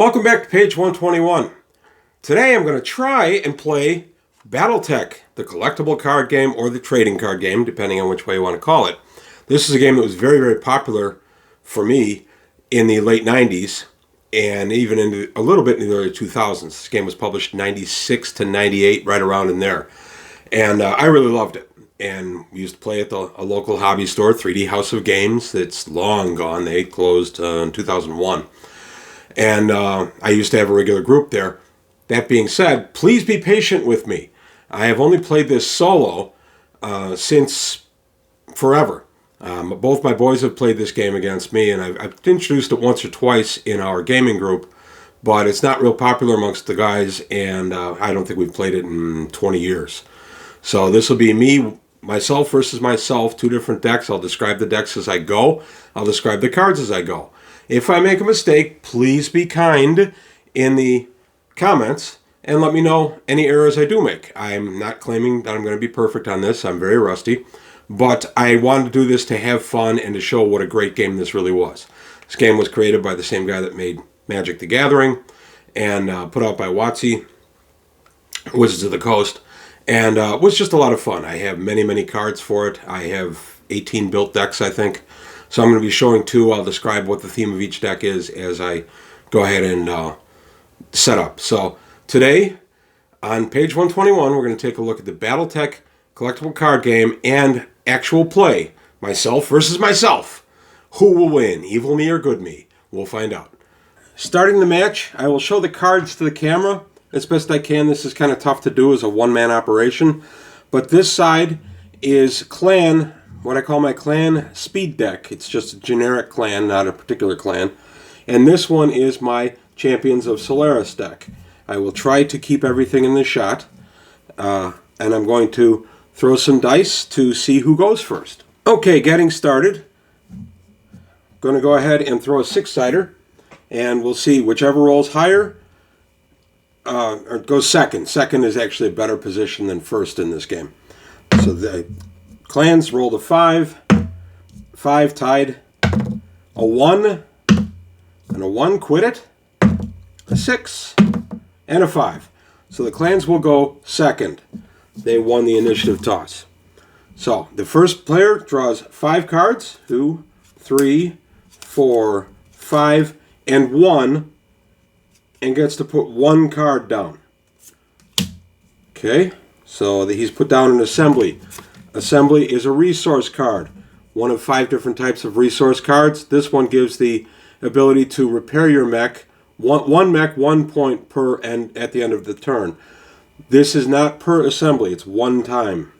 Welcome back to page 121. Today I'm going to try and play Battletech, the collectible card game or the trading card game, depending on which way you want to call it. This is a game that was very, very popular for me in the late 90s and even into a little bit in the early 2000s. This game was published 96 to 98, right around in there. And I really loved it. And we used to play at a local hobby store, 3D House of Games. That's long gone. They closed in 2001. And I used to have a regular group there. That being said, please be patient with me. I have only played this solo since forever. Both my boys have played this game against me, and I've introduced it once or twice in our gaming group, but it's not real popular amongst the guys, and I don't think we've played it in 20 years. So this will be myself versus myself, two different decks. I'll describe the decks as I go. I'll describe the cards as I go. If I make a mistake, please be kind in the comments and let me know any errors I do make. I'm not claiming that I'm going to be perfect on this. I'm very rusty. But I wanted to do this to have fun and to show what a great game this really was. This game was created by the same guy that made Magic the Gathering and put out by WotC, Wizards of the Coast. And it was just a lot of fun. I have many, many cards for it. I have 18 built decks, I think. So I'm going to be showing two. I'll describe what the theme of each deck is as I go ahead and set up. So today, on page 121, we're going to take a look at the Battletech collectible card game and actual play. Myself versus myself. Who will win, evil me or good me? We'll find out. Starting the match, I will show the cards to the camera as best I can. This is kind of tough to do as a one-man operation. But this side is clan, what I call my clan speed deck. It's just a generic clan, not a particular clan. And this one is my Champions of Solaris deck. I will try to keep everything in the shot. And I'm going to throw some dice to see who goes first. Okay, getting started. Going to go ahead and throw a six-sider. And we'll see whichever rolls higher or goes second. Second is actually a better position than first in this game. So the clans rolled a 5. 5 tied. A 1. And a 1 quit it. A 6. And a 5. So the clans will go second. They won the initiative toss. So the first player draws 5 cards. 2, 3, 4, 5, and 1. And gets to put 1 card down. Okay, so he's put down an assembly. Assembly is a resource card. One of 5 different types of resource cards. This one gives the ability to repair your mech. One mech, 1 point per and at the end of the turn. This is not per assembly. It's one time.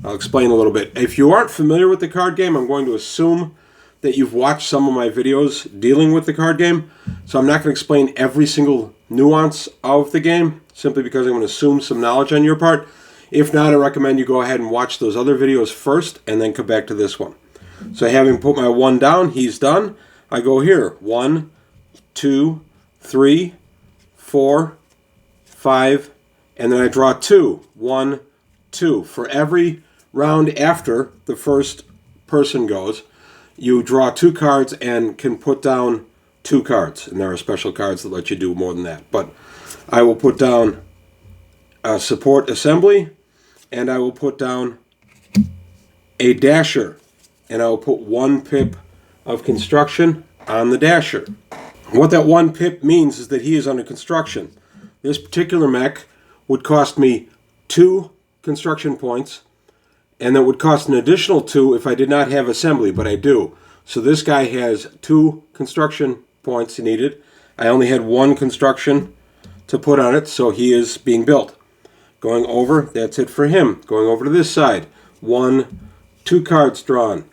I'll explain a little bit. If you aren't familiar with the card game, I'm going to assume that you've watched some of my videos dealing with the card game. So I'm not going to explain every single nuance of the game, simply because I'm going to assume some knowledge on your part. If not, I recommend you go ahead and watch those other videos first and then come back to this one. So having put my 1 down, he's done. I go here. 1, 2, 3, 4, 5, and then I draw 2. 1, 2. For every round after the first person goes, you draw 2 cards and can put down 2 cards. And there are special cards that let you do more than that. But I will put down a support assembly, and I will put down a dasher. And I will put 1 pip of construction on the dasher. What that 1 pip means is that he is under construction. This particular mech would cost me 2 construction points, and that would cost an additional 2 if I did not have assembly, but I do. So this guy has 2 construction points he needed. I only had 1 construction to put on it, so he is being built. Going over, that's it for him. Going over to this side. 1, 2 cards drawn.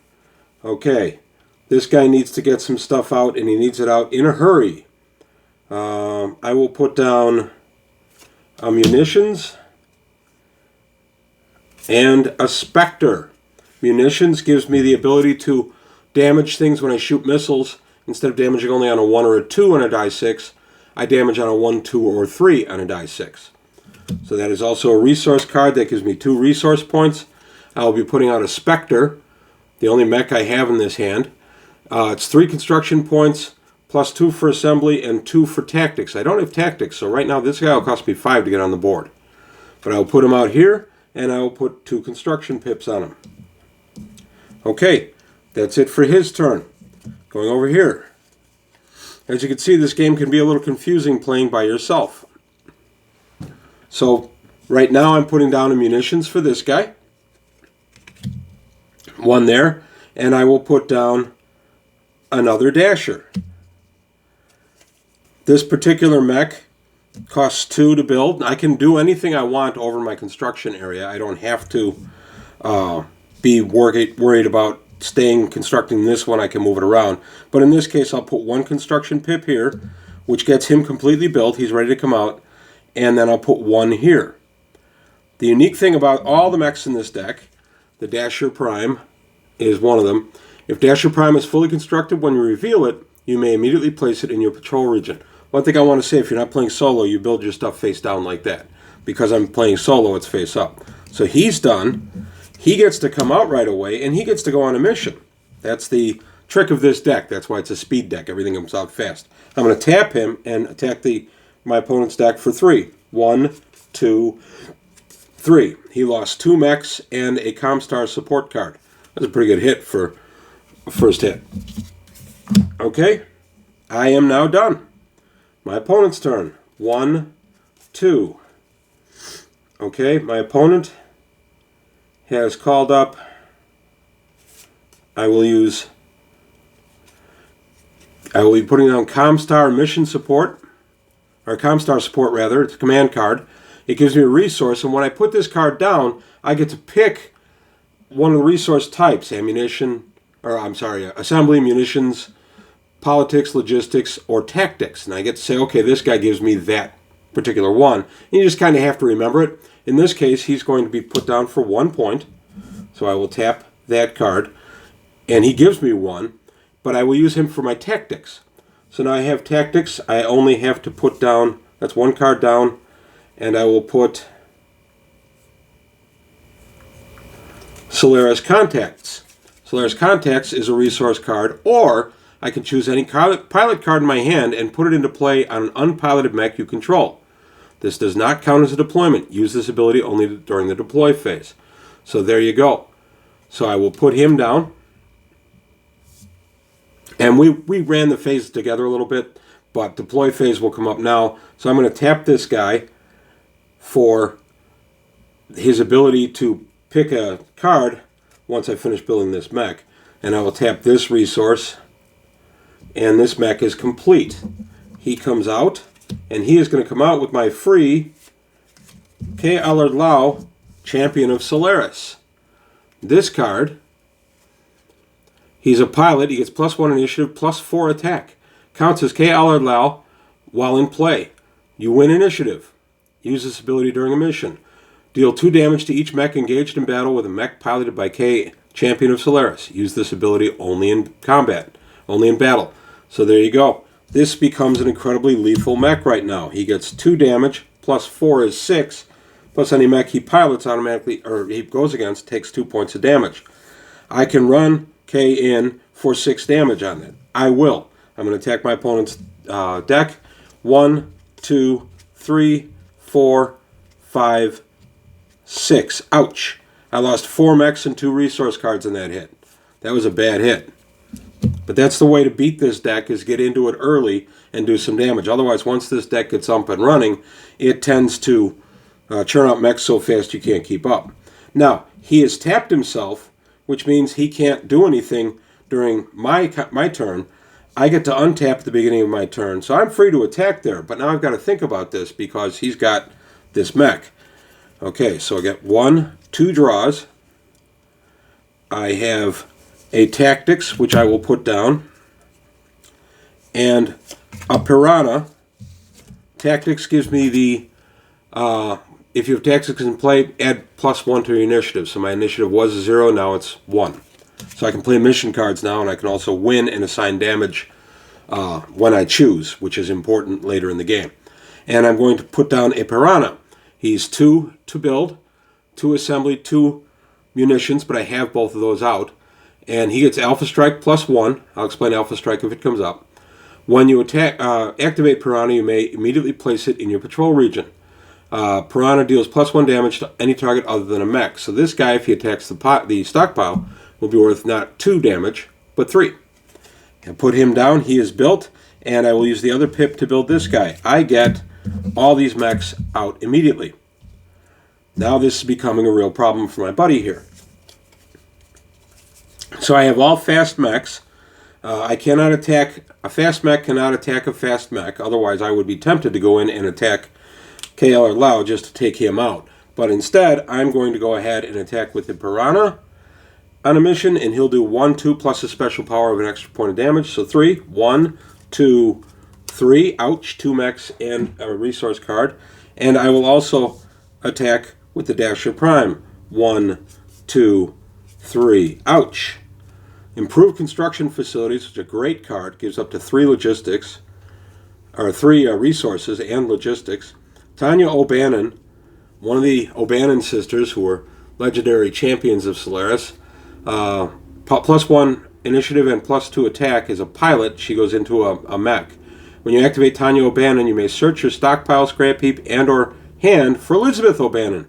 Okay, this guy needs to get some stuff out, and he needs it out in a hurry. I will put down munitions and a Spectre. Munitions gives me the ability to damage things when I shoot missiles. Instead of damaging only on a 1 or a 2 on a die 6, I damage on a 1, 2, or 3 on a die 6. So that is also a resource card that gives me 2 resource points. I will be putting out a Spectre, the only mech I have in this hand. It's 3 construction points plus 2 for assembly, and 2 for tactics. I don't have tactics, so right now this guy will cost me 5 to get on the board. But I'll put him out here, and I will put 2 construction pips on him. Okay, that's it for his turn. Going over here. As you can see, this game can be a little confusing playing by yourself. So, right now I'm putting down munitions for this guy. 1 there, and I will put down another dasher. This particular mech costs 2 to build. I can do anything I want over my construction area. I don't have to be worried about constructing this one. I can move it around. But in this case, I'll put 1 construction pip here, which gets him completely built. He's ready to come out. And then I'll put 1 here. The unique thing about all the mechs in this deck, the Dasher Prime is one of them. If Dasher Prime is fully constructed, when you reveal it, you may immediately place it in your patrol region. One thing I want to say, if you're not playing solo, you build your stuff face down like that. Because I'm playing solo, it's face up. So he's done. He gets to come out right away, and he gets to go on a mission. That's the trick of this deck. That's why it's a speed deck. Everything comes out fast. I'm going to tap him and attack my opponent's deck for 3. 1, 2, 3. He lost 2 mechs and a Comstar support card. That's a pretty good hit for a first hit. Okay, I am now done. My opponent's turn. 1, 2. Okay, my opponent has called up. I will be putting down Comstar mission support, or Comstar support rather. It's a command card. It gives me a resource, and when I put this card down, I get to pick one of the resource types: assembly, munitions, politics, logistics, or tactics. And I get to say, okay, this guy gives me that particular one. And you just kind of have to remember it. In this case, he's going to be put down for 1 point. So I will tap that card. And he gives me 1. But I will use him for my tactics. So now I have tactics. I only have to put down, that's 1 card down. And I will put Solaris Contacts. Solaris Contacts is a resource card, or I can choose any pilot card in my hand and put it into play on an unpiloted mech you control. This does not count as a deployment. Use this ability only during the deploy phase. So there you go. So I will put him down. And we ran the phases together a little bit, but deploy phase will come up now. So I'm going to tap this guy for his ability to pick a card once I finish building this mech. And I will tap this resource, and this mech is complete. He comes out, and he is going to come out with my free K. Allard Lau, Champion of Solaris. This card, he's a pilot. He gets +1 initiative, +4 attack. Counts as K. Allard Lau while in play. You win initiative. Use this ability during a mission. Deal 2 damage to each mech engaged in battle with a mech piloted by K, Champion of Solaris. Use this ability only in combat, only in battle. So there you go. This becomes an incredibly lethal mech right now. He gets 2 damage, +4 is 6, plus any mech he pilots automatically, or he goes against, takes 2 points of damage. I can run K in for 6 damage on that. I will. I'm going to attack my opponent's deck. 1, 2, 3, 4, 5, 6. Ouch. I lost 4 mechs and 2 resource cards in that hit. That was a bad hit. But that's the way to beat this deck, is get into it early and do some damage. Otherwise, once this deck gets up and running, it tends to churn out mechs so fast you can't keep up. Now, he has tapped himself, which means he can't do anything during my turn. I get to untap at the beginning of my turn, so I'm free to attack there. But now I've got to think about this because he's got this mech. Okay, so I get 1, 2 draws. I have a tactics, which I will put down, and a piranha. Tactics gives me the, if you have tactics in play, add +1 to your initiative. So my initiative was 0, now it's 1. So I can play mission cards now, and I can also win and assign damage when I choose, which is important later in the game. And I'm going to put down a piranha. He's 2 to build, 2 assembly, 2 munitions, but I have both of those out. And he gets Alpha Strike +1. I'll explain Alpha Strike if it comes up. When you activate Piranha, you may immediately place it in your patrol region. Piranha deals +1 damage to any target other than a mech. So this guy, if he attacks the stockpile, will be worth not 2 damage, but 3. And put him down. He is built, and I will use the other pip to build this guy. I get all these mechs out immediately. Now this is becoming a real problem for my buddy here. So I have all fast mechs. A fast mech cannot attack a fast mech. Otherwise, I would be tempted to go in and attack KL or Lao just to take him out. But instead, I'm going to go ahead and attack with the Piranha on a mission, and he'll do 1, 2 plus a special power of an extra point of damage. So 3, 1, 2, 3. Ouch, 2 mechs and a resource card. And I will also attack with the Dasher Prime. 1, 2, 3. Ouch. Improved Construction Facilities, which is a great card, gives up to 3 logistics, or 3 resources and logistics. Tanya O'Bannon, one of the O'Bannon sisters who were legendary champions of Solaris, +1 initiative and +2 attack is a pilot. She goes into a mech. When you activate Tanya O'Bannon, you may search your stockpile, scrap heap, and or hand for Elizabeth O'Bannon.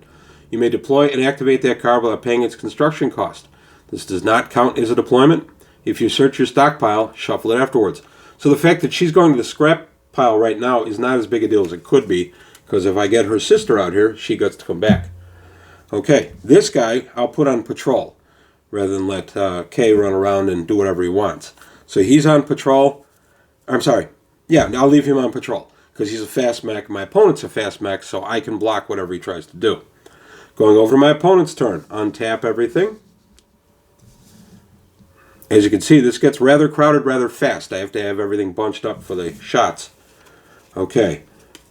You may deploy and activate that card without paying its construction cost. This does not count as a deployment. If you search your stockpile, shuffle it afterwards. So the fact that she's going to the scrap pile right now is not as big a deal as it could be, because if I get her sister out here, she gets to come back. Okay, this guy I'll put on patrol, rather than let K run around and do whatever he wants. So he's on patrol. I'm sorry. Yeah, I'll leave him on patrol, because he's a fast mech. My opponent's a fast mech, so I can block whatever he tries to do. Going over to my opponent's turn. Untap everything. As you can see, this gets rather crowded rather fast. I have to have everything bunched up for the shots. Okay.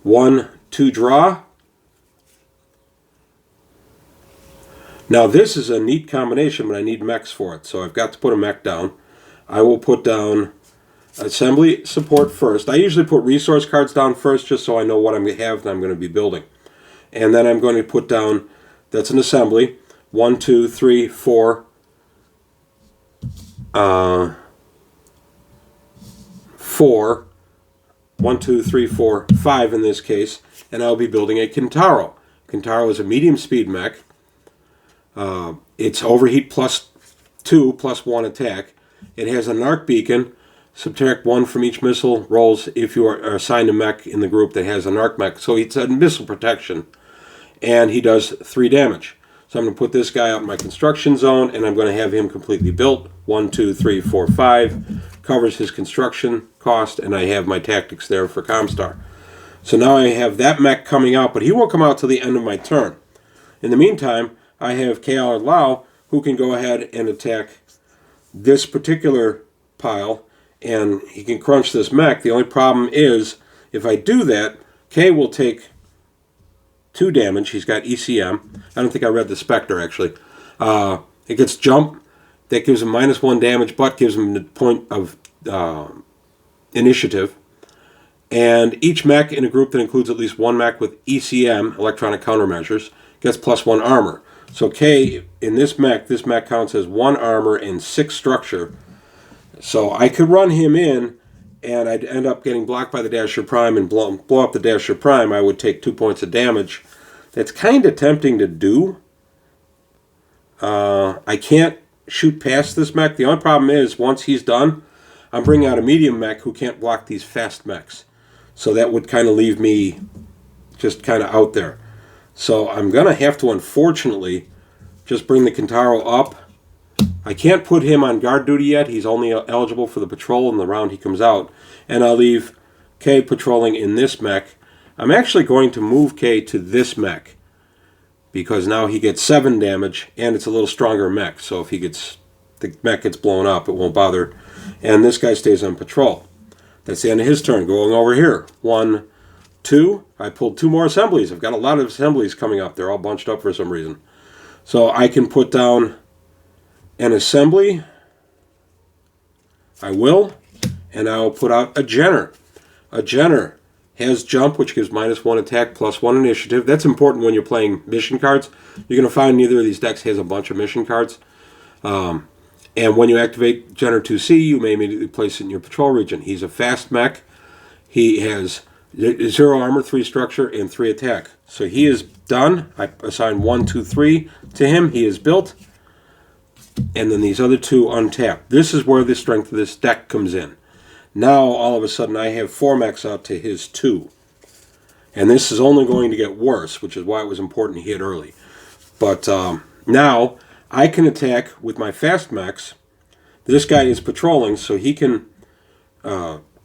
1, 2 draw. Now this is a neat combination, but I need mechs for it. So I've got to put a mech down. I will put down assembly support first. I usually put resource cards down first just so I know what I'm going to have and I'm going to be building. And then I'm going to put down, that's an assembly, 1, 2, 3, 4. 4, 1, 2, 3, 4, 5 in this case, and I'll be building a Kintaro. Kintaro is a medium speed mech. It's overheat +2, +1 attack. It has a narc beacon. Subtract 1 from each missile rolls if you are assigned a mech in the group that has a narc mech. So it's a missile protection, and he does 3 damage. So I'm going to put this guy out in my construction zone, and I'm going to have him completely built. 1, 2, 3, 4, 5. Covers his construction cost, and I have my tactics there for Comstar. So now I have that mech coming out, but he won't come out till the end of my turn. In the meantime, I have KL or Lao, who can go ahead and attack this particular pile, and he can crunch this mech. The only problem is, if I do that, K will take 2 damage. He's got ECM. I don't think I read the Spectre, actually. It gets jump. That gives him -1 damage, but gives him the point of initiative. And each mech in a group that includes at least 1 mech with ECM, electronic countermeasures, gets +1 armor. So K, in this mech counts as 1 armor and 6 structure. So I could run him in, and I'd end up getting blocked by the Dasher Prime and blow up the Dasher Prime. I would take 2 points of damage. That's kind of tempting to do. I can't shoot past this mech. The only problem is, once he's done, I'm bringing out a medium mech who can't block these fast mechs. So that would kind of leave me just kind of out there. So I'm going to have to, unfortunately, just bring the Kintaro up. I can't put him on guard duty yet. He's only eligible for the patrol in the round he comes out. And I'll leave K patrolling in this mech. I'm actually going to move K to this mech, because now he gets 7 damage, and it's a little stronger mech. So if the mech gets blown up, it won't bother. And this guy stays on patrol. That's the end of his turn. Going over here. 1, 2. I pulled 2 more assemblies. I've got a lot of assemblies coming up. They're all bunched up for some reason. So I can put down an assembly. I will. And I'll put out a Jenner. A Jenner has jump, which gives -1 attack, +1 initiative. That's important when you're playing mission cards. You're going to find neither of these decks has a bunch of mission cards. And when you activate Jenner 2C, you may immediately place it in your patrol region. He's a fast mech. He has 0 armor, 3 structure, and 3 attack. So he is done. I assign 1, 2, 3 to him. He is built. And then these other 2 untapped. This is where the strength of this deck comes in. Now, all of a sudden, I have 4 mechs out to his 2. And this is only going to get worse, which is why it was important to hit early. But now, I can attack with my fast mechs. This guy is patrolling, so he can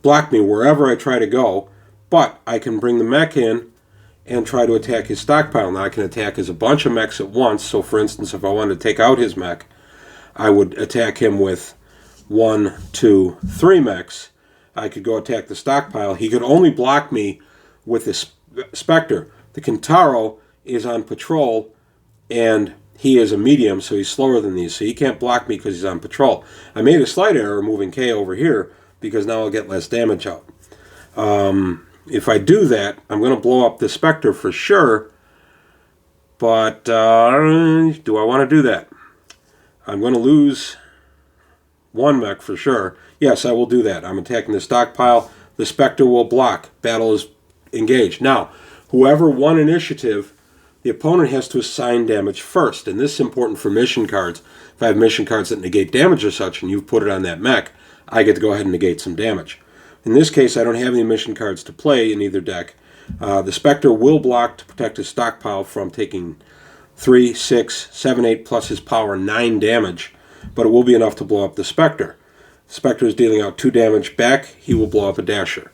block me wherever I try to go. But I can bring the mech in and try to attack his stockpile. Now, I can attack as a bunch of mechs at once. So, for instance, if I wanted to take out his mech, I would attack him with 1, 2, 3 mechs. I could go attack the stockpile. He could only block me with the Spectre. The Kintaro is on patrol, and he is a medium, so he's slower than these. So he can't block me because he's on patrol. I made a slight error moving K over here because now I'll get less damage out. If I do that, I'm going to blow up the Spectre for sure. But do I want to do that? I'm going to lose 1 mech for sure. Yes, I will do that. I'm attacking the stockpile. The Spectre will block. Battle is engaged. Now, whoever won initiative, the opponent has to assign damage first. And this is important for mission cards. If I have mission cards that negate damage or such, and you've put it on that mech, I get to go ahead and negate some damage. In this case, I don't have any mission cards to play in either deck. The Spectre will block to protect his stockpile from taking 3, 6, 7, 8 plus his power 9 damage, but it will be enough to blow up the Spectre. Spectre is dealing out 2 damage back. He will blow up a Dasher.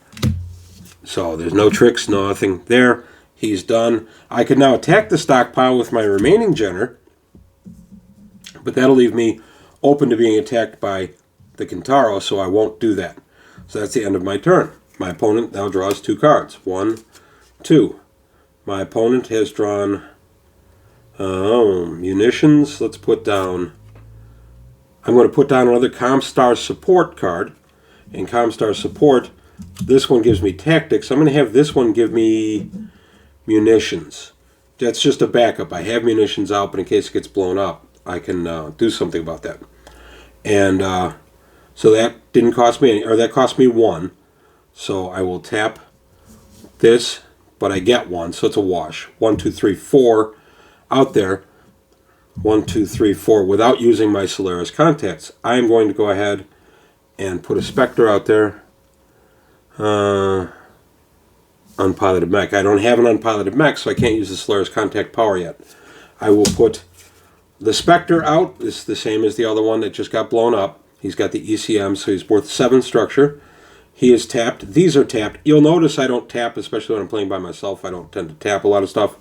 So there's no tricks, nothing there. He's done. I could now attack the stockpile with my remaining Jenner, but that'll leave me open to being attacked by the Kintaro, so I won't do that. So that's the end of my turn. My opponent now draws 2 cards. 1, 2. My opponent has drawn munitions. Let's put down... I'm going to put down another Comstar support card. And Comstar support, this one gives me tactics. I'm going to have this one give me munitions. That's just a backup. I have munitions out, but in case it gets blown up, I can do something about that. And so that didn't cost me any, or that cost me 1. So I will tap this, but I get 1, so it's a wash. 1, 2, 3, 4 out there. 1, 2, 3, 4 without using my Solaris contacts. I am going to go ahead and put a Spectre out there. Unpiloted mech. I don't have an unpiloted mech, so I can't use the Solaris contact power yet. I will put the Spectre out. It's the same as the other one that just got blown up. He's got the ECM, so he's worth 7 structure. He is tapped. These are tapped. You'll notice I don't tap, especially when I'm playing by myself. I don't tend to tap a lot of stuff.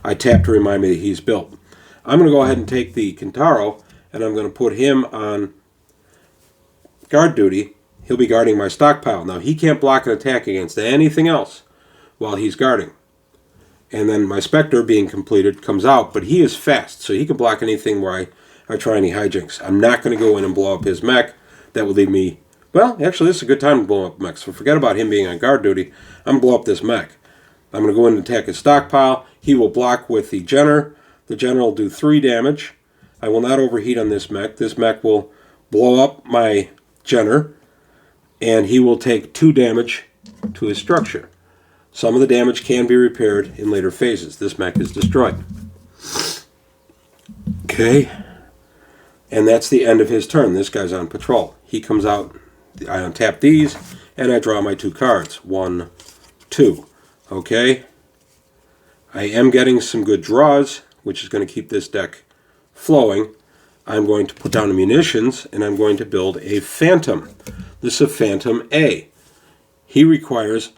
I tap to remind me that he's built. I'm going to go ahead and take the Kintaro, and I'm going to put him on guard duty. He'll be guarding my stockpile. Now, he can't block an attack against anything else while he's guarding. And then my Spectre, being completed, comes out, but he is fast, so he can block anything where I try any hijinks. I'm not going to go in and blow up his mech. That will leave me... Well, actually, this is a good time to blow up mech, so forget about him being on guard duty. I'm going to blow up this mech. I'm going to go in and attack his stockpile. He will block with the Jenner. The Jenner will do 3 damage. I will not overheat on this mech. This mech will blow up my Jenner, and he will take 2 damage to his structure. Some of the damage can be repaired in later phases. This mech is destroyed. Okay. And that's the end of his turn. This guy's on patrol. He comes out. I untap these, and I draw my 2 cards. 1, 2. Okay. I am getting some good draws, which is going to keep this deck flowing. I'm going to put down the munitions, and I'm going to build a Phantom. This is a Phantom A. He requires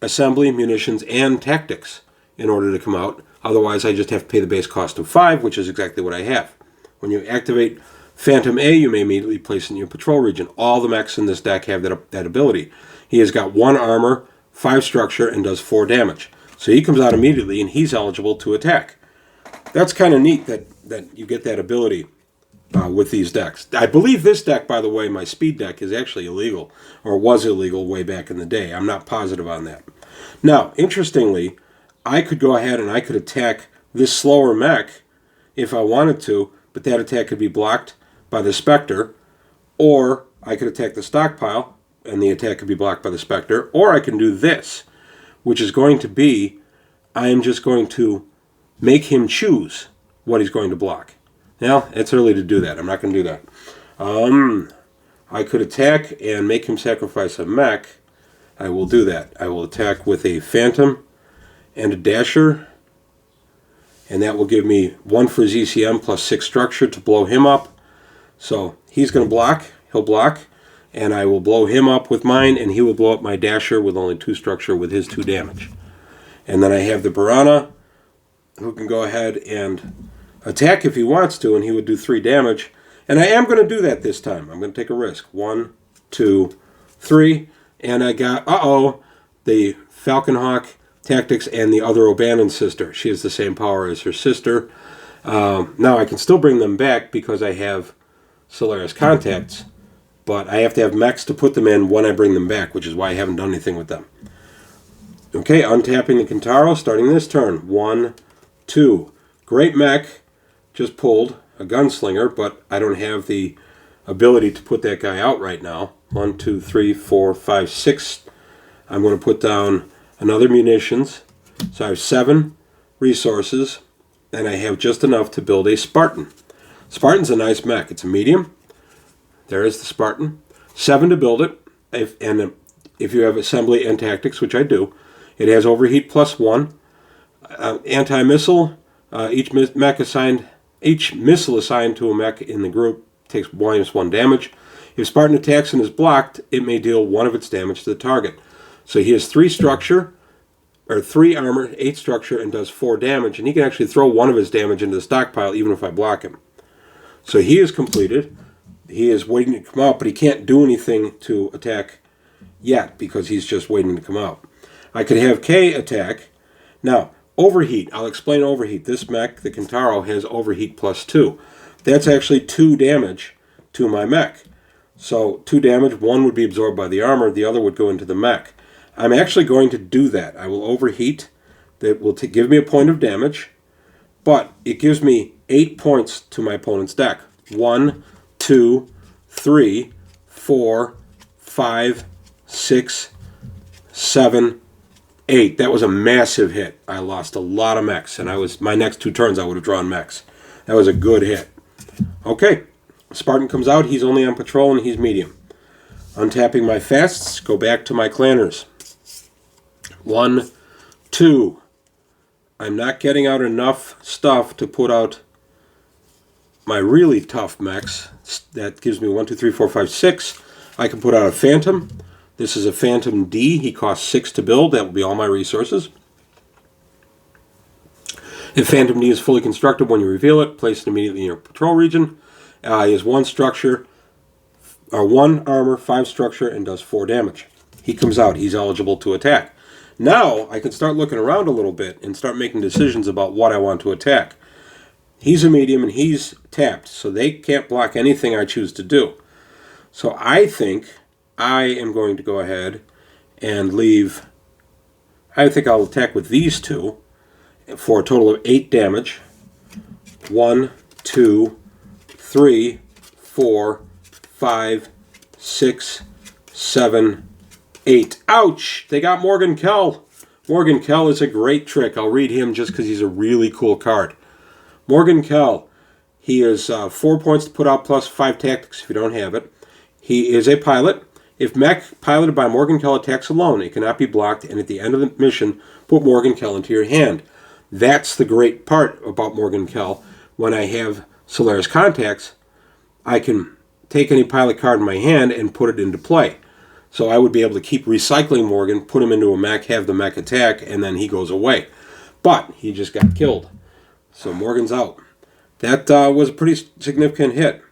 assembly, munitions, and tactics in order to come out. Otherwise, I just have to pay the base cost of 5, which is exactly what I have. When you activate Phantom A, you may immediately place it in your patrol region. All the mechs in this deck have that ability. He has got 1 armor, 5 structure, and does 4 damage. So he comes out immediately, and he's eligible to attack. That's kind of neat that you get that ability with these decks. I believe this deck, by the way, my speed deck, is actually illegal, or was illegal way back in the day. I'm not positive on that. Now, interestingly, I could go ahead and I could attack this slower mech if I wanted to, but that attack could be blocked by the Spectre, or I could attack the stockpile, and the attack could be blocked by the Spectre, or I can do this, which is going to be, I am just going to make him choose what he's going to block. Now, it's early to do that. I'm not going to do that. I could attack and make him sacrifice a mech. I will do that. I will attack with a Phantom and a Dasher, and that will give me 1 for his ECM plus 6 structure to blow him up. So he's going to block. He'll block, and I will blow him up with mine, and he will blow up my Dasher with only 2 structure with his 2 damage. And then I have the Piranha, who can go ahead and attack if he wants to, and he would do 3 damage. And I am going to do that this time. I'm going to take a risk. 1, 2, 3. And I got, the Falcon Hawk Tactics and the other O'Bannon sister. She has the same power as her sister. Now I can still bring them back because I have Solaris contacts, but I have to have mechs to put them in when I bring them back, which is why I haven't done anything with them. Okay, untapping the Kintaro, starting this turn. 1, 2. Great mech. Just pulled a gunslinger, but I don't have the ability to put that guy out right now. 1, 2, 3, 4, 5, 6. I'm going to put down another munitions. So I have 7 resources, and I have just enough to build a Spartan. Spartan's a nice mech. It's a medium. There is the Spartan. 7 to build it. If you have assembly and tactics, which I do, it has overheat plus 1. Anti-missile. Each missile assigned to a mech in the group takes -1 damage. If Spartan attacks and is blocked, it may deal 1 of its damage to the target. So he has 3 structure, or 3 armor, 8 structure, and does 4 damage. And he can actually throw 1 of his damage into the stockpile even if I block him. So he is completed. He is waiting to come out, but he can't do anything to attack yet because he's just waiting to come out. I could have K attack. Now, overheat. I'll explain overheat. This mech, the Kintaro, has overheat plus 2. That's actually 2 damage to my mech. So 2 damage, 1 would be absorbed by the armor, the other would go into the mech. I'm actually going to do that. I will overheat. That will give me a point of damage, but it gives me 8 points to my opponent's deck. 1, 2, 3, 4, 5, 6, 7, 8. That was a massive hit. I lost a lot of mechs, and my next 2 turns I would have drawn mechs. That was a good hit. Okay, Spartan comes out. He's only on patrol, and he's medium. Untapping my fasts, go back to my clanners. 1, 2. I'm not getting out enough stuff to put out my really tough mechs. That gives me 1, 2, 3, 4, 5, 6. I can put out a Phantom. This is a Phantom D. He costs 6 to build. That will be all my resources. If Phantom D is fully constructed when you reveal it, place it immediately in your patrol region. He has 1 structure, or 1 armor, 5 structure, and does 4 damage. He comes out. He's eligible to attack. Now I can start looking around a little bit and start making decisions about what I want to attack. He's a medium and he's tapped, so they can't block anything I choose to do. So I think I am going to go ahead and leave. I think I'll attack with these 2 for a total of 8 damage. 1, 2, 3, 4, 5, 6, 7, 8. Ouch! They got Morgan Kell. Morgan Kell is a great trick. I'll read him just because he's a really cool card. Morgan Kell. He is 4 points to put out plus 5 tactics if you don't have it. He is a pilot. If mech piloted by Morgan Kell attacks alone, it cannot be blocked, and at the end of the mission, put Morgan Kell into your hand. That's the great part about Morgan Kell. When I have Solaris contacts, I can take any pilot card in my hand and put it into play. So I would be able to keep recycling Morgan, put him into a mech, have the mech attack, and then he goes away. But he just got killed. So Morgan's out. That was a pretty significant hit.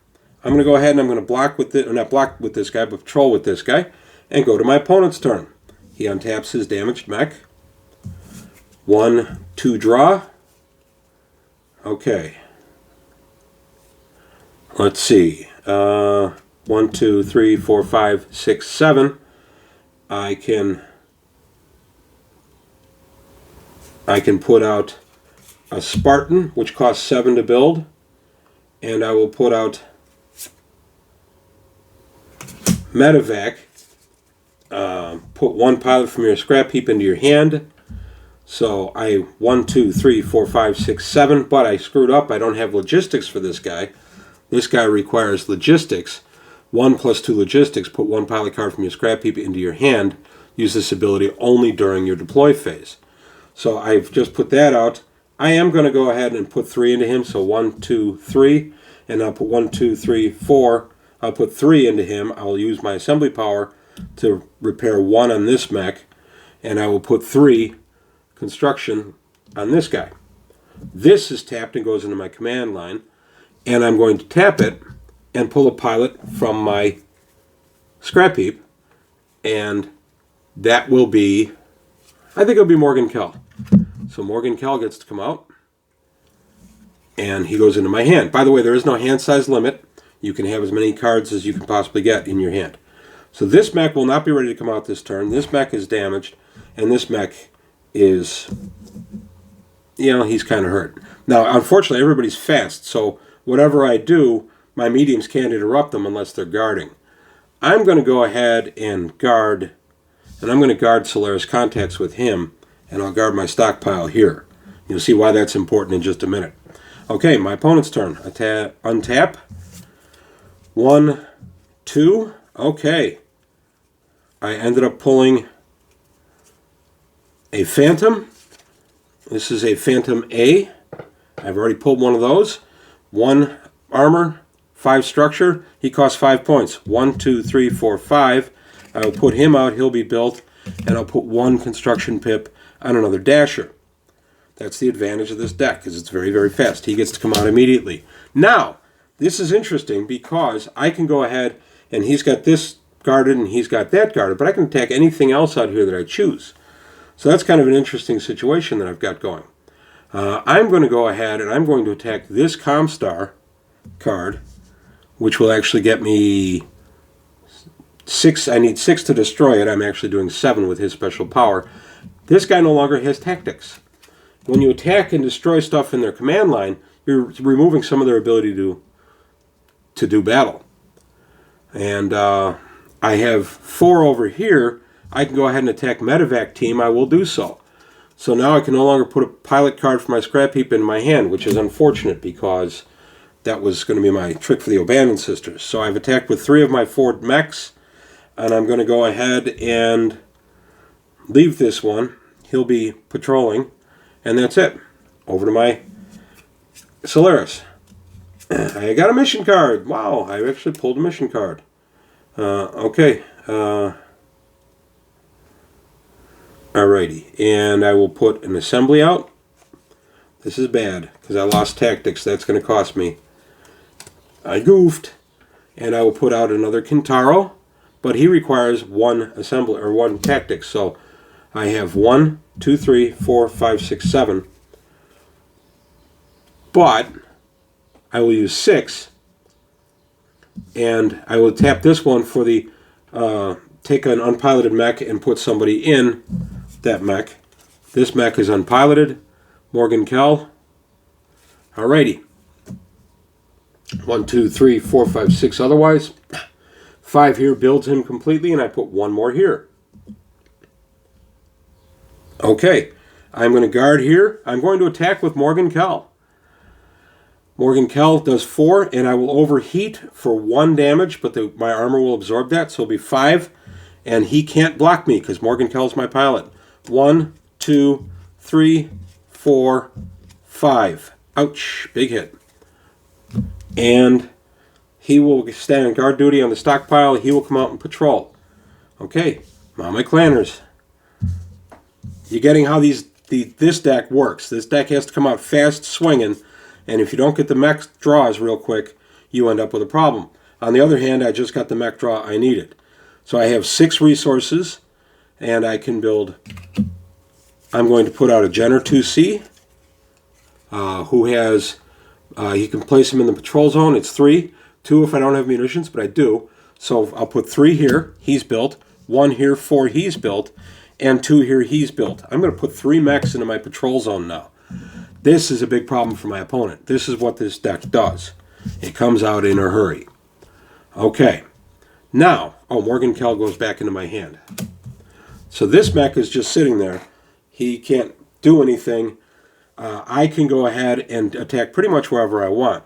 I'm going to go ahead and I'm going to block with it, or not block with this guy, but patrol with this guy, and go to my opponent's turn. He untaps his damaged mech. 1, 2 draw. Okay. Let's see. 1, 2, 3, 4, 5, 6, 7. I can put out a Spartan, which costs 7 to build, and I will put out medevac. Put one pilot from your scrap heap into your hand. So 1, 2, 3, 4, 5, 6, 7, but I screwed up. I don't have logistics for this guy. This guy requires logistics. 1 plus 2 logistics. Put one pilot card from your scrap heap into your hand. Use this ability only during your deploy phase. So I've just put that out. I am going to go ahead and put 3 into him. So 1, 2, 3, and I'll put 1, 2, 3, 4. I'll put 3 into him. I'll use my assembly power to repair 1 on this mech, and I will put 3 construction on this guy. This is tapped and goes into my command line, and I'm going to tap it and pull a pilot from my scrap heap, and that will be, I think it'll be Morgan Kell. So Morgan Kell gets to come out, and he goes into my hand. By the way, there is no hand size limit. You can have as many cards as you can possibly get in your hand. So this mech will not be ready to come out this turn. This mech is damaged, and this mech is, he's kind of hurt. Now, unfortunately, everybody's fast, so whatever I do, my mediums can't interrupt them unless they're guarding. I'm going to go ahead and guard, and I'm going to guard Solaris contacts with him, and I'll guard my stockpile here. You'll see why that's important in just a minute. Okay, my opponent's turn. Untap. 1, 2. Okay. I ended up pulling a Phantom. This is a Phantom A. I've already pulled one of those. 1 armor, 5 structure. He costs 5 points. 1, 2, 3, 4, 5. I will put him out. He'll be built. And I'll put 1 construction pip on another dasher. That's the advantage of this deck, because it's very, very fast. He gets to come out immediately. Now, this is interesting because I can go ahead, and he's got this guarded and he's got that guarded, but I can attack anything else out here that I choose. So that's kind of an interesting situation that I've got going. I'm going to go ahead and I'm going to attack this Comstar card, which will actually get me 6. I need 6 to destroy it. I'm actually doing 7 with his special power. This guy no longer has tactics. When you attack and destroy stuff in their command line, you're removing some of their ability to do battle. And I have 4 over here. I can go ahead and attack medevac team. I will do so. So now I can no longer put a pilot card for my scrap heap in my hand, which is unfortunate because that was going to be my trick for the O'Bannon sisters. So I've attacked with 3 of my 4 mechs, and I'm going to go ahead and leave this one. He'll be patrolling, and that's it. Over to my Solaris. I got a mission card. Wow, I actually pulled a mission card. Okay. Alrighty, and I will put an assembly out. This is bad because I lost tactics. That's going to cost me. I goofed, and I will put out another Kintaro, but he requires 1 assembly or 1 tactics. So I have 1, 2, 3, 4, 5, 6, 7. But I will use 6, and I will tap this one for the take an unpiloted mech and put somebody in that mech. This mech is unpiloted. Morgan Kell. Alrighty. 1, 2, 3, 4, 5, 6 otherwise. 5 here builds him completely, and I put 1 more here. Okay. I'm going to guard here. I'm going to attack with Morgan Kell. Morgan Kell does 4, and I will overheat for 1 damage, but my armor will absorb that, so it'll be 5. And he can't block me because Morgan Kell is my pilot. 1, 2, 3, 4, 5. Ouch, big hit. And he will stand on guard duty on the stockpile. He will come out and patrol. Okay, now my clanners. You're getting how this deck works. This deck has to come out fast swinging, and if you don't get the mech draws real quick, you end up with a problem. On the other hand, I just got the mech draw I needed. So I have 6 resources, and I can build. I'm going to put out a Jenner 2C, who has, you can place him in the patrol zone. It's 3. 2 if I don't have munitions, but I do. So I'll put 3 here, he's built. 1 here, 4 he's built. And 2 here, he's built. I'm going to put 3 mechs into my patrol zone now. This is a big problem for my opponent. This is what this deck does. It comes out in a hurry. Okay. Now, Oh, Morgan Kell goes back into my hand. So this mech is just sitting there. He can't do anything. I can go ahead and attack pretty much wherever I want.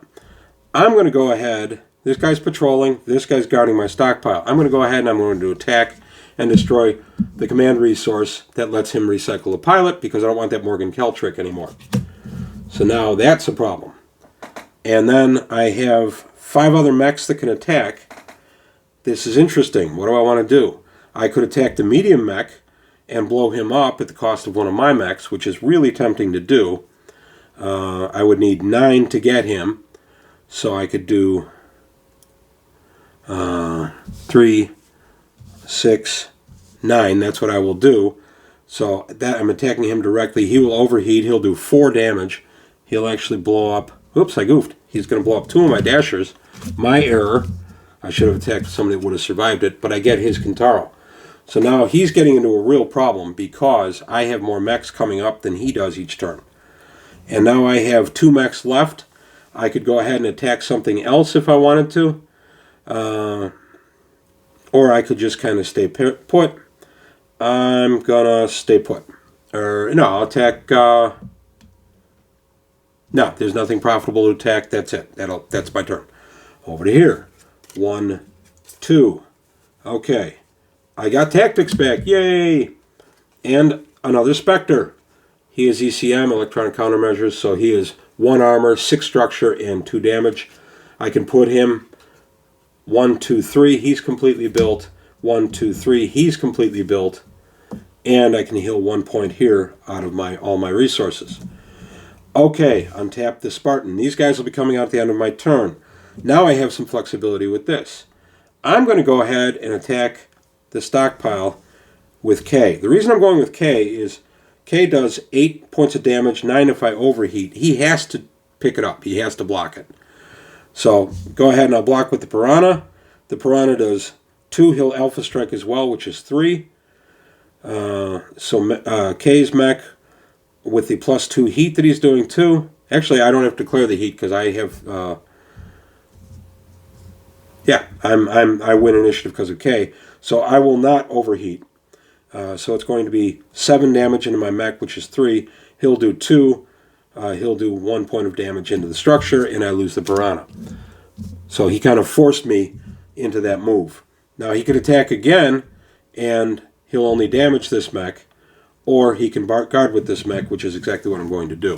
I'm going to go ahead. This guy's patrolling. This guy's guarding my stockpile. I'm going to go ahead and I'm going to attack and destroy the command resource that lets him recycle a pilot, because I don't want that Morgan Kell trick anymore. So now that's a problem. And then I have 5 other mechs that can attack. This is interesting. What do I want to do? I could attack the medium mech and blow him up at the cost of one of my mechs, which is really tempting to do. I would need 9 to get him. So I could do 3, 6, 9. That's what I will do. So that I'm attacking him directly. He will overheat. He'll do 4 damage. He'll actually blow up. Oops, I goofed. He's going to blow up 2 of my dashers. My error. I should have attacked somebody that would have survived it, but I get his Kintaro. So now he's getting into a real problem because I have more mechs coming up than he does each turn. And now I have 2 mechs left. I could go ahead and attack something else if I wanted to. Or I could just kind of stay put. I'm going to stay put. Or, no, I'll attack... no, there's nothing profitable to attack. That's it. That's my turn. Over to here. 1, 2. Okay. I got tactics back. Yay! And another Spectre. He is ECM, electronic countermeasures, so he is 1 armor, 6 structure, and 2 damage. I can put him 1, 2, 3. He's completely built. 1, 2, 3. He's completely built. And I can heal 1 point here out of all my resources. Okay, untap the Spartan. These guys will be coming out at the end of my turn. Now I have some flexibility with this. I'm going to go ahead and attack the stockpile with K. The reason I'm going with K is K does 8 points of damage, 9 if I overheat. He has to pick it up. He has to block it. So go ahead and I'll block with the Piranha. The Piranha does 2. He'll Alpha Strike as well, which is 3. K's mech with the +2 heat that he's doing 2. Actually, I don't have to declare the heat because I have... I win initiative because of K. So I will not overheat. So it's going to be 7 damage into my mech, which is 3. He'll do 2. He'll do 1 point of damage into the structure, and I lose the Piranha. So he kind of forced me into that move. Now he could attack again, and he'll only damage this mech, or he can guard with this mech, which is exactly what I'm going to do.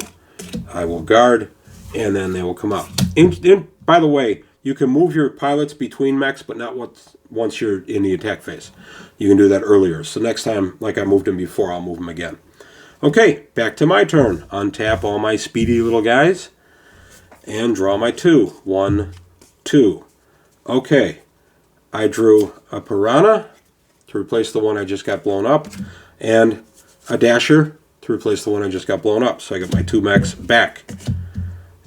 I will guard, and then they will come out. By the way, you can move your pilots between mechs, but not once you're in the attack phase. You can do that earlier. So next time, like I moved him before, I'll move him again. Okay, back to my turn. Untap all my speedy little guys and draw my 2. 1, 2. Okay, I drew a Piranha to replace the one I just got blown up, and a Dasher to replace the one I just got blown up. So I got my 2 mechs back.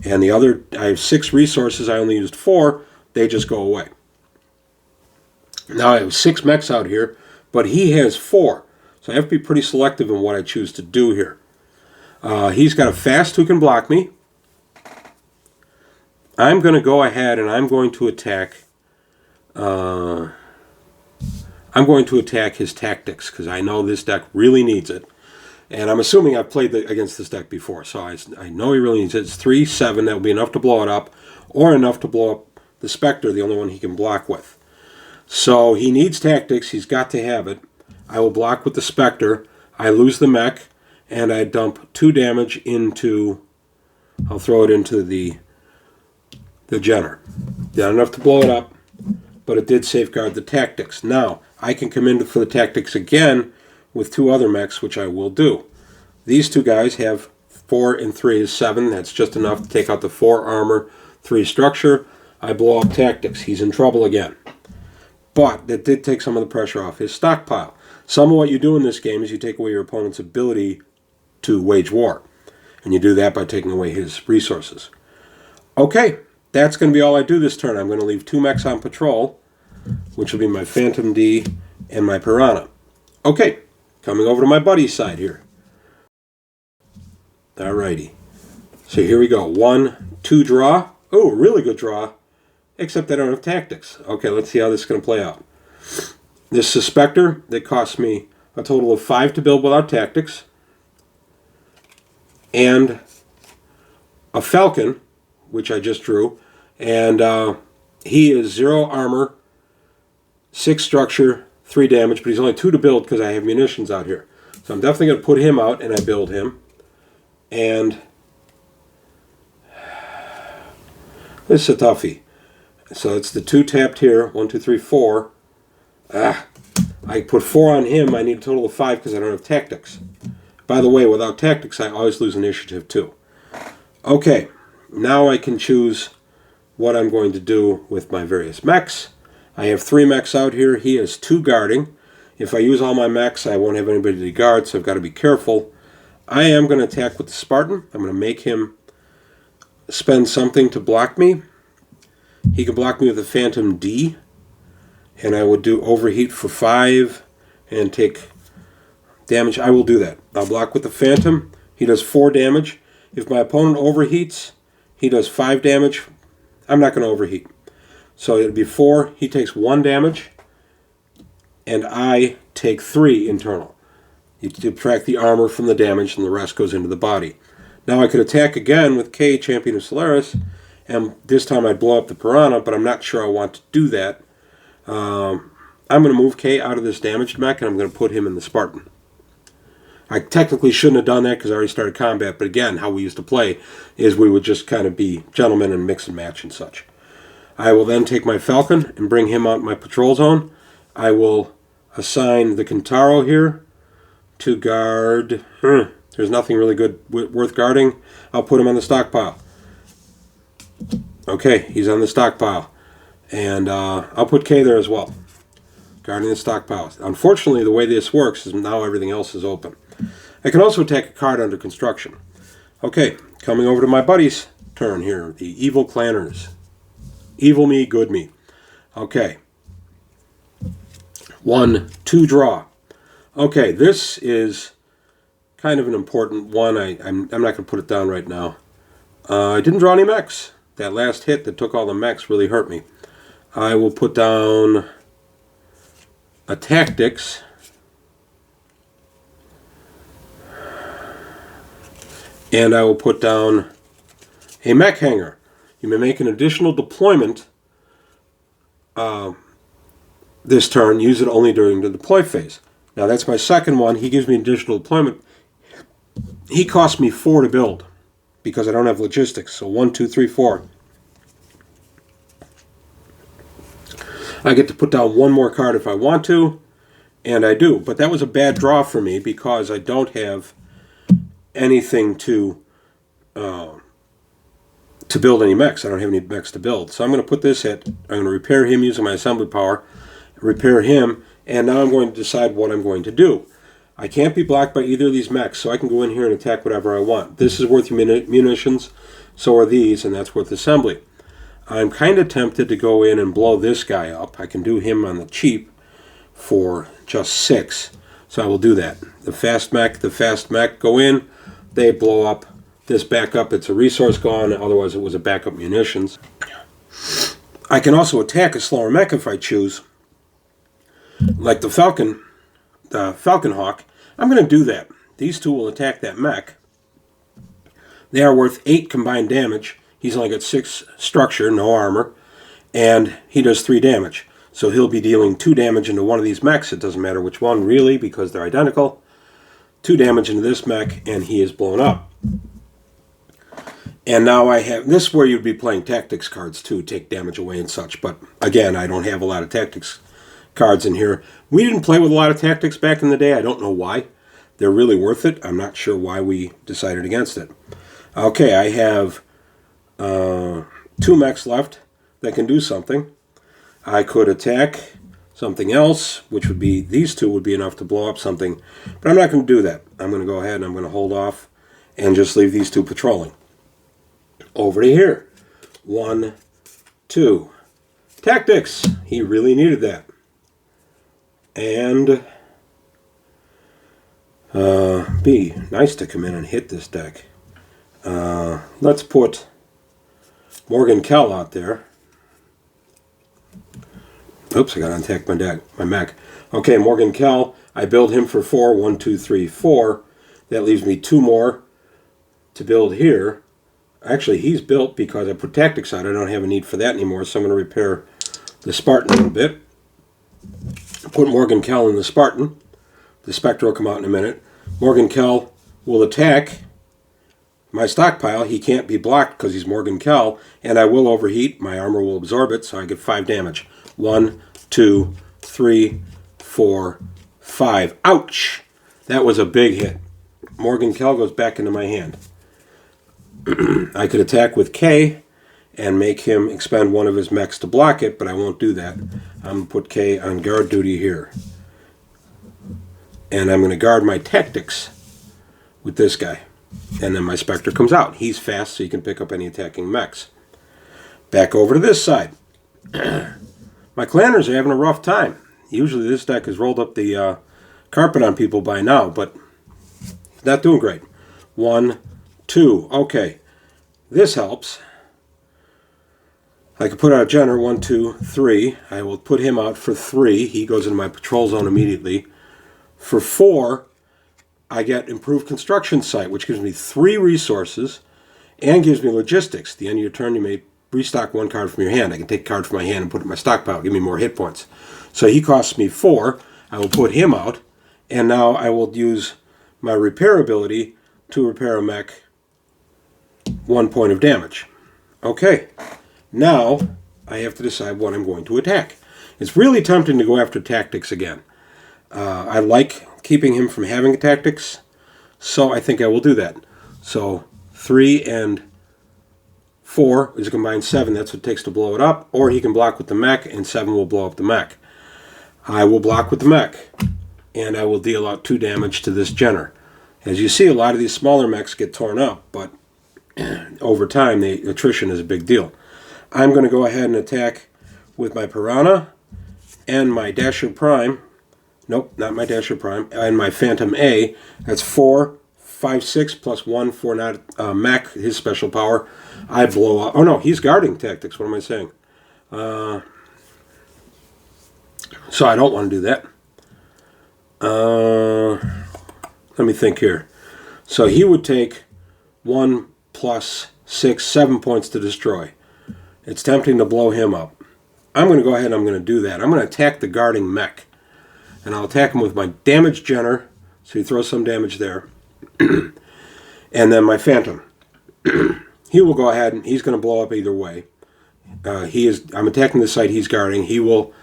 And the other, I have 6 resources. I only used 4. They just go away. Now I have 6 mechs out here, but he has 4. So I have to be pretty selective in what I choose to do here. He's got a fast who can block me. I'm going to go ahead and I'm going to attack. I'm going to attack his tactics because I know this deck really needs it. And I'm assuming I've played against this deck before, so I know he really needs it. It's 3, 7. That will be enough to blow it up, or enough to blow up the Spectre, the only one he can block with. So he needs tactics. He's got to have it. I will block with the Spectre. I lose the mech, and I dump 2 damage into... I'll throw it into the Jenner. Not enough to blow it up, but it did safeguard the tactics. Now, I can come in for the tactics again with 2 other mechs, which I will do. These 2 guys have 4 and 3 is 7. That's just enough to take out the 4 armor, 3 structure. I blow up tactics. He's in trouble again. But that did take some of the pressure off his stockpile. Some of what you do in this game is you take away your opponent's ability to wage war. And you do that by taking away his resources. Okay, that's going to be all I do this turn. I'm going to leave 2 mechs on patrol, which will be my Phantom D and my Piranha. Okay. Coming over to my buddy's side here. Alrighty. So here we go. 1, 2 draw. Oh, really good draw. Except I don't have tactics. Okay, let's see how this is going to play out. This Suspector that cost me a total of 5 to build without tactics, and a Falcon, which I just drew, and he is 0 armor, 6 structure, 3 damage, but he's only 2 to build because I have munitions out here. So I'm definitely going to put him out, and I build him. And this is a toughie. So it's the 2 tapped here, 1, 2, 3, 4. I put 4 on him. I need a total of 5 because I don't have tactics. By the way, without tactics, I always lose initiative too. Okay, now I can choose what I'm going to do with my various mechs. I have 3 mechs out here. He has 2 guarding. If I use all my mechs, I won't have anybody to guard, so I've got to be careful. I am going to attack with the Spartan. I'm going to make him spend something to block me. He can block me with a Phantom D, and I would do overheat for 5 and take damage. I will do that. I'll block with the Phantom. He does 4 damage. If my opponent overheats, he does 5 damage. I'm not going to overheat. So it'd be 4. He takes 1 damage, and I take 3 internal. You subtract the armor from the damage, and the rest goes into the body. Now I could attack again with K, Champion of Solaris, and this time I'd blow up the Piranha, but I'm not sure I want to do that. I'm going to move K out of this damaged mech, and I'm going to put him in the Spartan. I technically shouldn't have done that because I already started combat, but again, how we used to play is we would just kind of be gentlemen and mix and match and such. I will then take my Falcon and bring him out in my patrol zone. I will assign the Kintaro here to guard. There's nothing really good worth guarding. I'll put him on the stockpile. Okay, he's on the stockpile. And I'll put K there as well, guarding the stockpile. Unfortunately, the way this works is now everything else is open. I can also attack a card under construction. Okay, coming over to my buddy's turn here, the Evil Clanners. Evil me, good me. Okay. 1, 2 draw. Okay, this is kind of an important one. I'm not going to put it down right now. I didn't draw any mechs. That last hit that took all the mechs really hurt me. I will put down a tactics. And I will put down a mech hanger. You may make an additional deployment this turn. Use it only during the deploy phase. Now that's my second one. He gives me additional deployment. He cost me 4 to build because I don't have logistics. So 1, 2, 3, 4. I get to put down 1 more card if I want to, and I do. But that was a bad draw for me because I don't have anything to build any mechs. I don't have any mechs to build. So I'm going to put this hit. I'm going to repair him using my assembly power, repair him, and now I'm going to decide what I'm going to do. I can't be blocked by either of these mechs, so I can go in here and attack whatever I want. This is worth munitions, so are these, and that's worth assembly. I'm kind of tempted to go in and blow this guy up. I can do him on the cheap for just 6, so I will do that. The fast mech go in, they blow up this backup. It's a resource gone, otherwise it was a backup munitions. I can also attack a slower mech if I choose, like the Falcon Hawk. I'm going to do that. These two will attack that mech. They are worth 8 combined damage. He's only got 6 structure, no armor, and he does 3 damage. So he'll be dealing 2 damage into one of these mechs. It doesn't matter which one, really, because they're identical. 2 damage into this mech, and he is blown up. And now I have... This is where you'd be playing tactics cards, too, take damage away and such. But, again, I don't have a lot of tactics cards in here. We didn't play with a lot of tactics back in the day. I don't know why. They're really worth it. I'm not sure why we decided against it. Okay, I have 2 mechs left that can do something. I could attack something else, which would be, these 2 would be enough to blow up something. But I'm not going to do that. I'm going to go ahead and I'm going to hold off and just leave these 2 patrolling. Over to here. 1, 2. Tactics. He really needed that. And be nice to come in and hit this deck. Let's put Morgan Kell out there. Oops, I got to untag my mech. Okay, Morgan Kell. I build him for 4. 1, 2, 3, 4. That leaves me 2 more to build here. Actually, he's built because I put tactics on. I don't have a need for that anymore, so I'm going to repair the Spartan a little bit. Put Morgan Kell in the Spartan. The Spectre will come out in a minute. Morgan Kell will attack my stockpile. He can't be blocked because he's Morgan Kell, and I will overheat. My armor will absorb it, so I get 5 damage. 1, 2, 3, 4, 5. Ouch! That was a big hit. Morgan Kell goes back into my hand. I could attack with K and make him expend one of his mechs to block it, but I won't do that. I'm going to put K on guard duty here. And I'm going to guard my tactics with this guy. And then my Spectre comes out. He's fast, so he can pick up any attacking mechs. Back over to this side. My clanners are having a rough time. Usually this deck has rolled up the carpet on people by now, but not doing great. 1, 2. Okay. This helps. I can put out a Jenner. 1, 2, 3. I will put him out for 3. He goes into my patrol zone immediately. For 4, I get improved construction site, which gives me 3 resources and gives me logistics. At the end of your turn, you may restock 1 card from your hand. I can take a card from my hand and put it in my stockpile. Give me more hit points. So he costs me 4. I will put him out. And now I will use my repair ability to repair a mech 1 point of damage. Okay. Now I have to decide what I'm going to attack. It's really tempting to go after tactics again. I like keeping him from having tactics, so I think I will do that. So 3 and 4 is a combined 7. That's what it takes to blow it up. Or he can block with the mech, and 7 will blow up the mech. I will block with the mech, and I will deal out 2 damage to this Jenner. As you see, a lot of these smaller mechs get torn up, but over time, the attrition is a big deal. I'm going to go ahead and attack with my Piranha and my Dasher Prime. Nope, not my Dasher Prime. And my Phantom A. That's 4, 5, 6 plus 1 for not mech, his special power. I blow up. Oh no, he's guarding tactics. What am I saying? So I don't want to do that. Let me think here. So he would take 1 plus 6, 7 points to destroy. It's tempting to blow him up. I'm going to go ahead and I'm going to do that. I'm going to attack the guarding mech. And I'll attack him with my damage Jenner. So he throws some damage there. And then my Phantom. He will go ahead and he's going to blow up either way. I'm attacking the site he's guarding. He will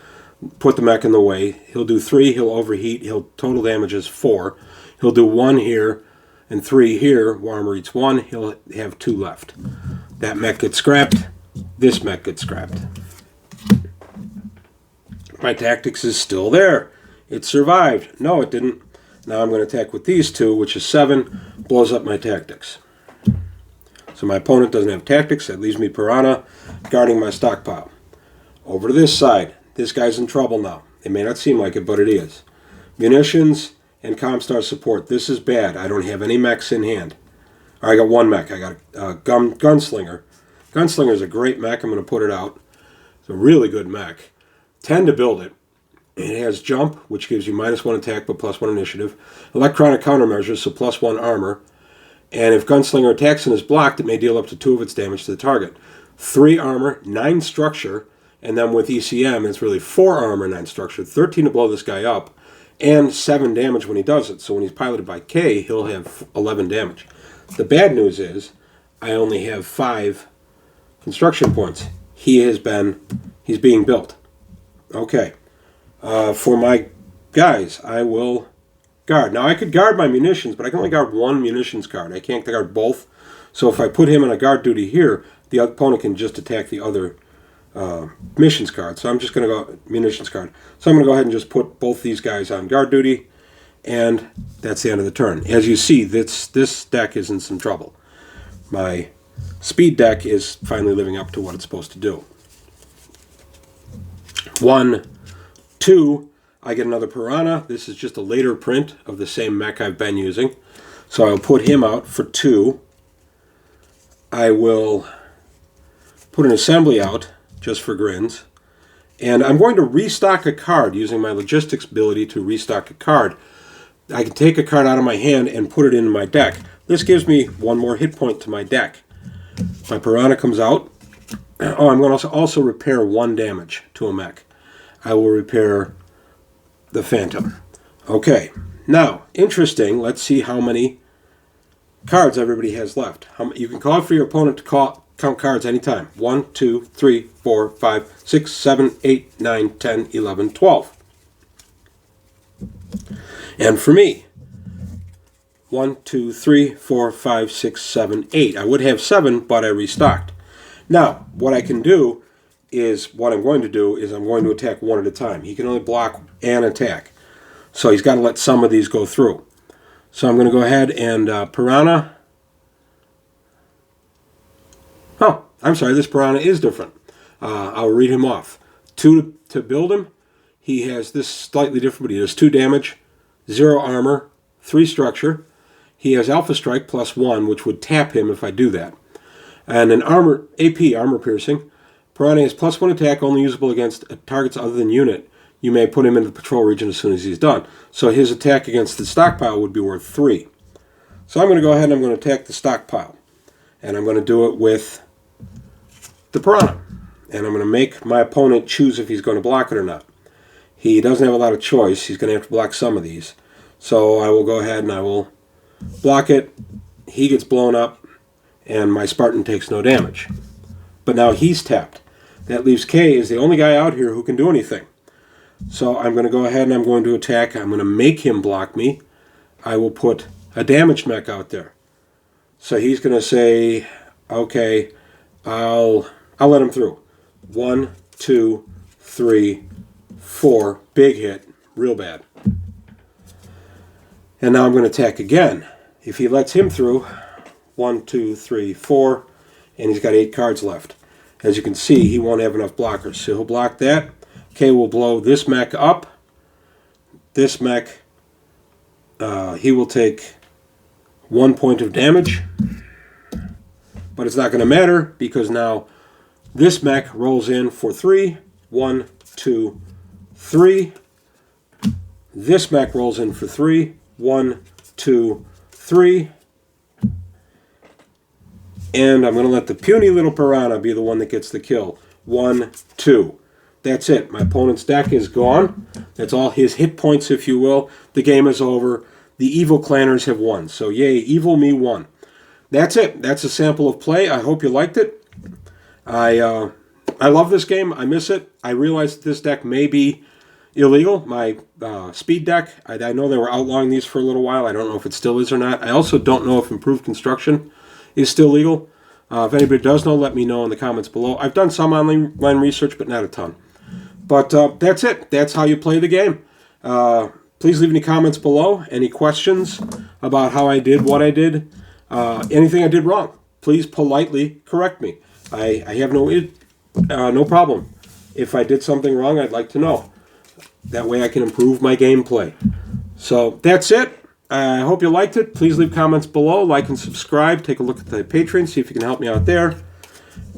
put the mech in the way. He'll do 3. He'll overheat. He'll total damage is 4. He'll do 1 here and 3 here. Armor eats 1. He'll have 2 left. That mech gets scrapped. This mech gets scrapped. My tactics is still there. It survived. No, it didn't. Now I'm going to attack with these 2, which is 7. Blows up my tactics. So my opponent doesn't have tactics. That leaves me Piranha guarding my stockpile. Over to this side. This guy's in trouble now. It may not seem like it, but it is. Munitions and Comstar support. This is bad. I don't have any mechs in hand. I got 1 mech. I got a Gunslinger. Gunslinger is a great mech. I'm going to put it out. It's a really good mech. 10 to build it. It has jump, which gives you -1 attack but +1 initiative. Electronic countermeasures, so +1 armor. And if Gunslinger attacks and is blocked, it may deal up to 2 of its damage to the target. 3 armor, 9 structure, and then with ECM, it's really 4 armor, 9 structure, 13 to blow this guy up, and 7 damage when he does it. So when he's piloted by K, he'll have 11 damage. The bad news is, I only have 5 construction points. He's being built. Okay. For my guys, I will guard. Now, I could guard my munitions, but I can only guard 1 munitions card. I can't guard both. So if I put him on a guard duty here, the opponent can just attack the other missions card. So I'm just going to go munitions card. So I'm going to go ahead and just put both these guys on guard duty, and that's the end of the turn. As you see, this deck is in some trouble. My speed deck is finally living up to what it's supposed to do. 1, 2, I get another Piranha. This is just a later print of the same mech I've been using. So I'll put him out for 2. I will put an assembly out, just for grins. And I'm going to restock a card using my logistics ability to restock a card. I can take a card out of my hand and put it into my deck. This gives me one more hit point to my deck. My Piranha comes out. Oh, I'm going to also repair 1 damage to a mech. I will repair the Phantom. Okay, now, interesting, let's see how many cards everybody has left. You can call for your opponent to count cards anytime. 1, 2, 3, 4, 5, 6, 7, 8, 9, 10, 11, 12. And for me, 1, 2, 3, 4, 5, 6, 7, 8. I would have 7, but I restocked. Now, what I'm going to do is I'm going to attack one at a time. He can only block and attack. So he's got to let some of these go through. So I'm going to go ahead and Piranha. Oh, I'm sorry, this Piranha is different. I'll read him off. 2 to build him. He has this slightly different, but he has 2 damage, 0 armor, 3 structure. He has Alpha Strike +1, which would tap him if I do that. And an AP, armor piercing. Piranha has +1 attack, only usable against targets other than unit. You may put him into the patrol region as soon as he's done. So his attack against the stockpile would be worth 3. So I'm going to go ahead and I'm going to attack the stockpile. And I'm going to do it with the Piranha. And I'm going to make my opponent choose if he's going to block it or not. He doesn't have a lot of choice. He's going to have to block some of these. So I will go ahead and I will block it. He gets blown up. And my Spartan takes no damage. But now he's tapped. That leaves K is the only guy out here who can do anything. So I'm going to go ahead and I'm going to attack. I'm going to make him block me. I will put a damaged mech out there. So he's going to say, okay, I'll let him through. 1, 2, 3, 4. Big hit. Real bad. And now I'm going to attack again. If he lets him through, 1, 2, 3, 4, and he's got 8 cards left. As you can see, he won't have enough blockers, so he'll block that. K will blow this mech up. This mech, he will take 1 point of damage, but it's not going to matter because now this mech rolls in for 3. 1, 2, 3. This mech rolls in for 3. 1, 2, 3. And I'm going to let the puny little Piranha be the one that gets the kill. 1, 2. That's it. My opponent's deck is gone. That's all his hit points, if you will. The game is over. The evil clanners have won. So yay, evil me won. That's it. That's a sample of play. I hope you liked it. I love this game. I miss it. I realize that this deck may be illegal. My speed deck, I know they were outlawing these for a little while. I don't know if it still is or not. I also don't know if improved construction is still legal. If anybody does know, let me know in the comments below. I've done some online research, but not a ton. But that's it. That's how you play the game. Please leave any comments below. Any questions about how I did what I did. Anything I did wrong. Please politely correct me. I have no problem. If I did something wrong, I'd like to know. That way I can improve my gameplay. So that's it. I hope you liked it. Please leave comments below. Like and subscribe. Take a look at the Patreon. See if you can help me out there.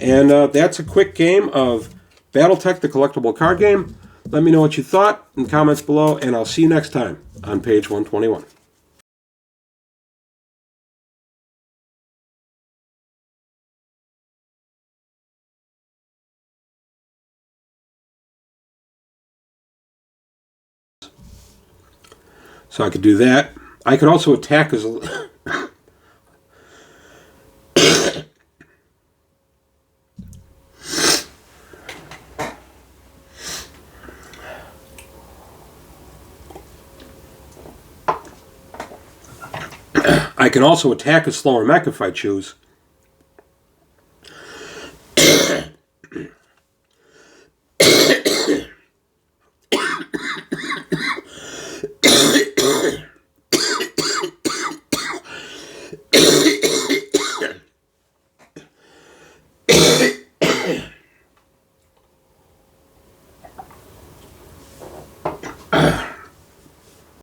And that's a quick game of Battletech, the collectible card game. Let me know what you thought in the comments below, and I'll see you next time on page 121. So I could do that. I could also attack as a... I can also attack a slower mech if I choose.